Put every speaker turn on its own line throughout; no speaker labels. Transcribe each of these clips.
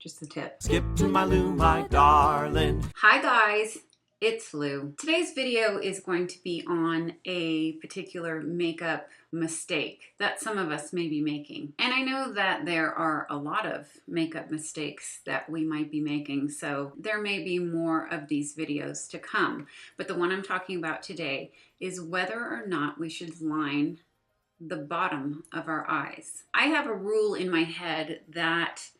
Just the tip.
Skip to my Lou, my darling.
Hi guys, it's Lou. Today's video is going to be on a particular makeup mistake that some of us may be making. And I know that there are a lot of makeup mistakes that we might be making, so there may be more of these videos to come. But the one I'm talking about today is whether or not we should line the bottom of our eyes. I have a rule in my head that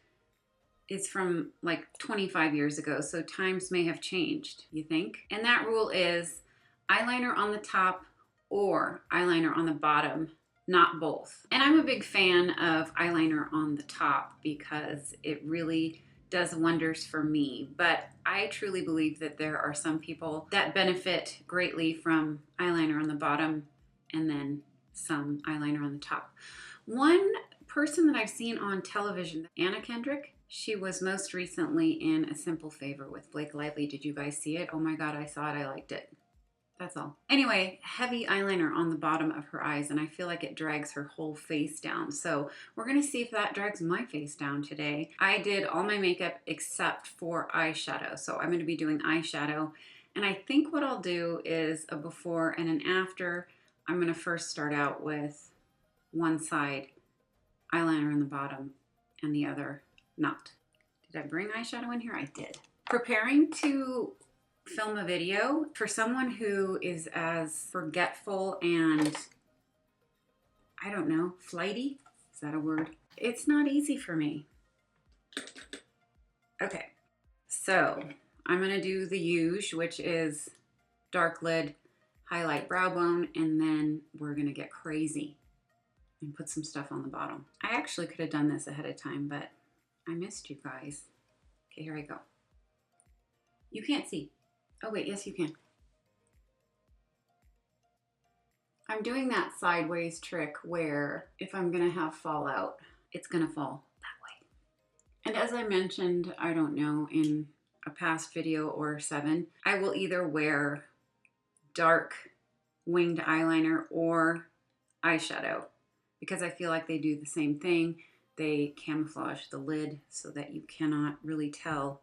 is from like 25 years ago, so times may have changed, you think? And that rule is eyeliner on the top or eyeliner on the bottom, not both. And I'm a big fan of eyeliner on the top because it really does wonders for me, but I truly believe that there are some people that benefit greatly from eyeliner on the bottom and then some eyeliner on the top. One person that I've seen on television, Anna Kendrick, she was most recently in A Simple Favor with Blake Lively. Did you guys see it? Oh my God, I saw it, I liked it. That's all. Anyway, heavy eyeliner on the bottom of her eyes, and I feel like it drags her whole face down. So we're gonna see if that drags my face down today. I did all my makeup except for eyeshadow. So I'm gonna be doing eyeshadow, and I think what I'll do is a before and an after. I'm gonna first start out with one side eyeliner on the bottom and the other not. Did I bring eyeshadow in here? I did. Preparing to film a video, for someone who is as forgetful and, I don't know, flighty? Is that a word? It's not easy for me. Okay, so I'm gonna do the usual, which is dark lid, highlight brow bone, and then we're gonna get crazy and put some stuff on the bottom. I actually could have done this ahead of time, but I missed you guys. Okay, here I go. You can't see. Oh wait, yes you can. I'm doing that sideways trick where if I'm gonna have fallout, it's gonna fall that way. And as I mentioned, I don't know, in a past video or 7, I will either wear dark winged eyeliner or eyeshadow because I feel like they do the same thing. They camouflage the lid so that you cannot really tell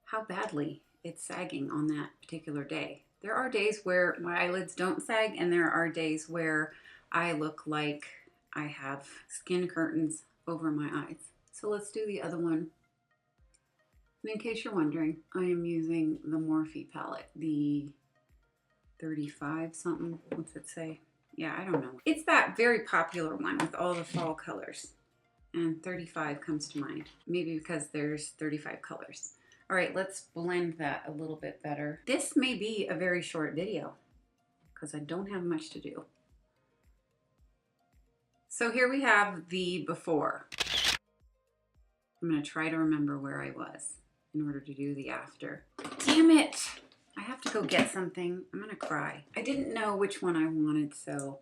how badly it's sagging on that particular day. There are days where my eyelids don't sag, and there are days where I look like I have skin curtains over my eyes. So let's do the other one. And in case you're wondering, I am using the Morphe palette, the 35 something, what's it say? Yeah, I don't know. It's that very popular one with all the fall colors. And 35 comes to mind, maybe because there's 35 colors. All right, let's blend that a little bit better. This may be a very short video because I don't have much to do. So here we have the before. I'm gonna try to remember where I was in order to do the after. Damn it! I have to go get something. I'm gonna cry. I didn't know which one I wanted, so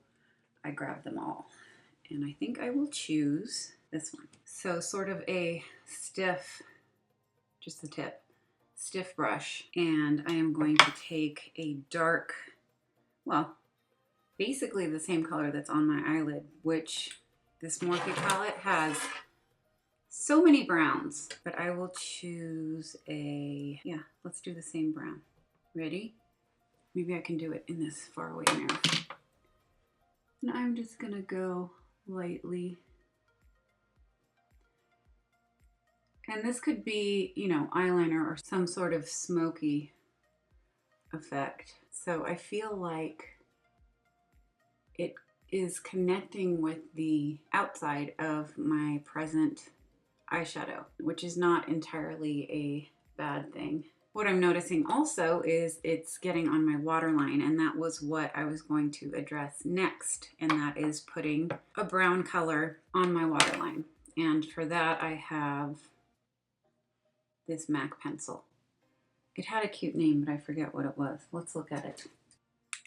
I grabbed them all. And I think I will choose this one. So sort of a stiff, just the tip, stiff brush. And I am going to take a dark, well, basically the same color that's on my eyelid, which this Morphe palette has so many browns, but I will choose a, yeah, let's do the same brown. Ready? Maybe I can do it in this faraway mirror. And I'm just gonna go lightly. And this could be, you know, eyeliner or some sort of smoky effect. So I feel like it is connecting with the outside of my present eyeshadow, which is not entirely a bad thing. What I'm noticing also is it's getting on my waterline, and that was what I was going to address next, and that is putting a brown color on my waterline. And for that I have this MAC pencil. It had a cute name, but I forget what it was. Let's look at it.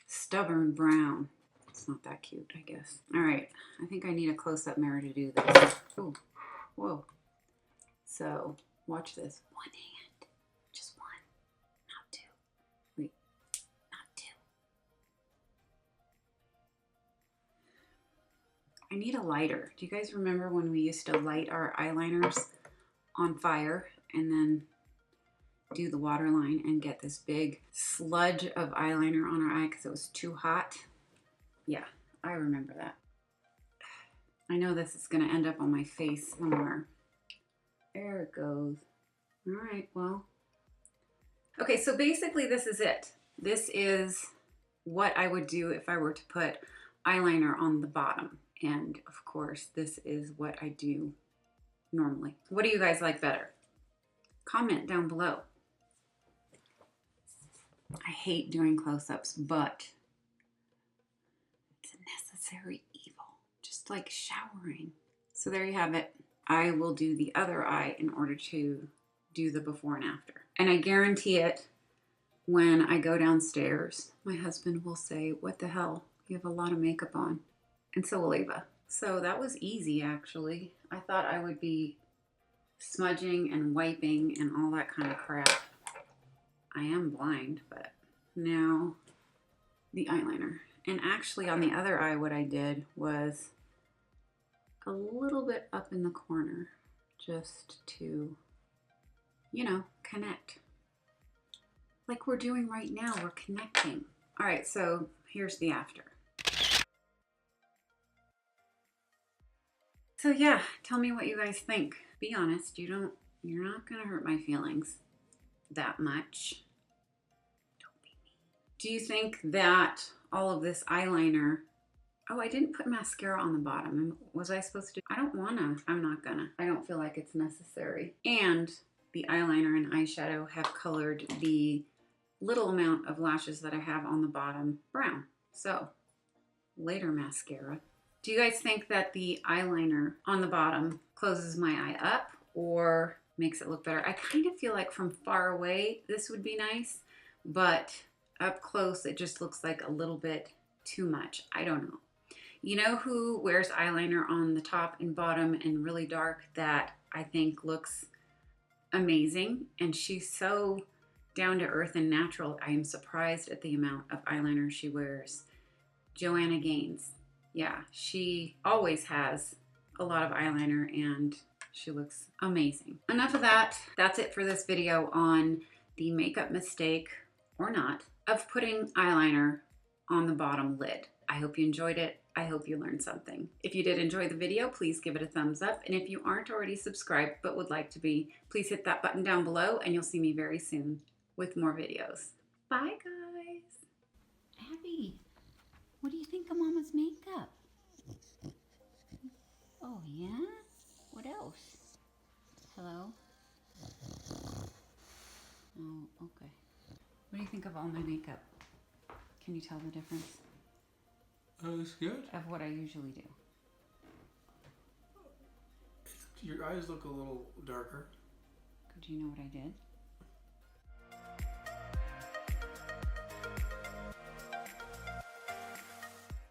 Stubborn Brown. It's not that cute, I guess. All right, I think I need a close-up mirror to do this. Oh, whoa. So watch this. One hand, just one, not two. Wait, not two. I need a lighter. Do you guys remember when we used to light our eyeliners on fire and then do the waterline and get this big sludge of eyeliner on our eye because it was too hot. Yeah, I remember that. I know this is going to end up on my face somewhere. There it goes. All right, well. Okay, so basically this is it. This is what I would do if I were to put eyeliner on the bottom. And of course, this is what I do normally. What do you guys like better? Comment down below. I hate doing close-ups, but it's a necessary evil, just like showering. So there you have it. I will do the other eye in order to do the before and after. And I guarantee it, when I go downstairs, my husband will say, "What the hell? You have a lot of makeup on." And so will Ava. So that was easy, actually. I thought I would be smudging and wiping and all that kind of crap. I am blind, but now the eyeliner. And actually on the other eye, what I did was a little bit up in the corner just to, you know, connect. Like we're doing right now, we're connecting. All right, so here's the after. So yeah, tell me what you guys think. Be honest, you're not gonna hurt my feelings that much. Don't be mean. Do you think that all of this eyeliner, oh, I didn't put mascara on the bottom. Was I supposed to? I don't wanna, I'm not gonna. I don't feel like it's necessary. And the eyeliner and eyeshadow have colored the little amount of lashes that I have on the bottom brown. So later mascara. Do you guys think that the eyeliner on the bottom closes my eye up or makes it look better? I kind of feel like from far away this would be nice, but up close it just looks like a little bit too much. I don't know. You know who wears eyeliner on the top and bottom and really dark that I think looks amazing? And she's so down to earth and natural. I am surprised at the amount of eyeliner she wears. Joanna Gaines. Yeah, she always has a lot of eyeliner and she looks amazing. Enough of that. That's it for this video on the makeup mistake, or not, of putting eyeliner on the bottom lid. I hope you enjoyed it. I hope you learned something. If you did enjoy the video, please give it a thumbs up. And if you aren't already subscribed but would like to be, please hit that button down below and you'll see me very soon with more videos. Bye, guys. Abby, what do you think of Mama's makeup? Oh, yeah? What else? Hello? Oh, okay. What do you think of all my makeup? Can you tell the difference?
It's good.
Of what I usually do.
Your eyes look a little darker.
Do you know what I did?